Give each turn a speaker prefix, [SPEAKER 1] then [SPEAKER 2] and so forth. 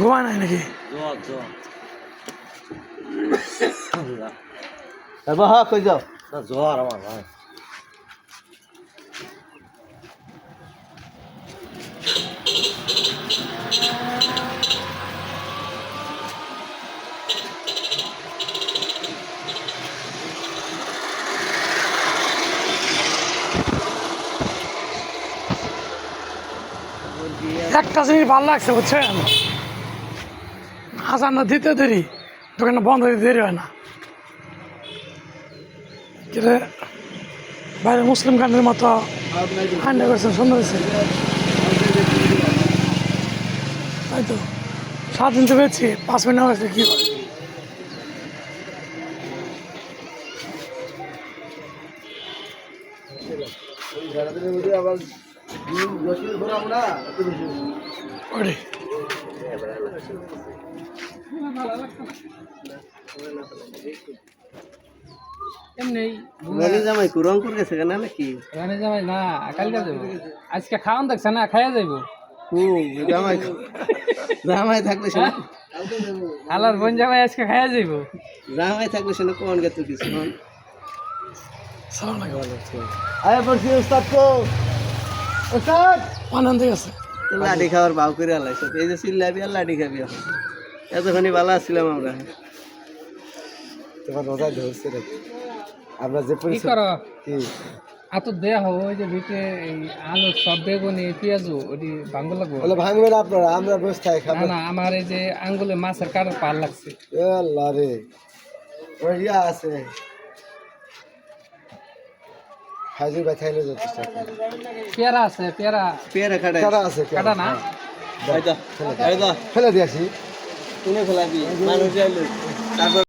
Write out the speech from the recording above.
[SPEAKER 1] ঘুমায় নাই নাকি?
[SPEAKER 2] হ্যাঁ কই যাও
[SPEAKER 3] জ্বর আমার ভাই।
[SPEAKER 1] একটা জিনিস ভালো লাগছে বুঝছেন, আজান না দিতে দেরি, দোকানটা বন্ধ হতে দেরি হয় না। কিন্তু বাইরে মুসলিম কান্ট্রির মতো ঠান্ডা করছেন, সুন্দর হয়েছে। তাই তো 7 দিন তো পেয়েছি, 5 মিনিট হয়েছে কি হয়। ওরে
[SPEAKER 2] জামাই রং করে গেছে কেন নাকি?
[SPEAKER 4] জামাই না কালকে যাবো, আজকে খাওয়ান দেখছে না, খাইয়া যাইবো।
[SPEAKER 2] জামাই জামাই থাকলে সে
[SPEAKER 4] আলার বোন জামাই আজকে খাইয়া যাইবো।
[SPEAKER 2] জামাই থাকলে সে কোন গেত কিছু
[SPEAKER 1] সালাম আলাইকুম।
[SPEAKER 2] আয় পড়ছি উস্তাদ কো উস্তাদ
[SPEAKER 1] আনন্দ আছে।
[SPEAKER 2] লাডি খাওয়ার ভাও করে আলাইছ, এই যে চিল্লাবি আর লাডি খাবি এখন। এতখানি ভালো আসছিলাম আমরা। তোমার রোজা ধরছে রে আমরা যে
[SPEAKER 4] কি করো এত দেয়া হবো, ওই যে ভিতরে এই আলু সব বেগুনি পেঁয়াজু ওটি ভাঙবো লাগবো।
[SPEAKER 2] বলে ভাঙবেন আপনারা, আমরা বসে থাকি খাবো
[SPEAKER 4] না আমার এই যে আঙ্গুলে মাছের কাটার পার লাগছে।
[SPEAKER 2] আল্লাহ রে ওই ইয়া আছে হাজির ভাই খাইলে যথেষ্ট।
[SPEAKER 4] পেয়ারা আছে, পেয়ারা
[SPEAKER 2] পেয়ারা কাটা আছে,
[SPEAKER 4] কাটা না
[SPEAKER 2] ফেলে দিয়েছি, তুমি ফেলাবি মানুষ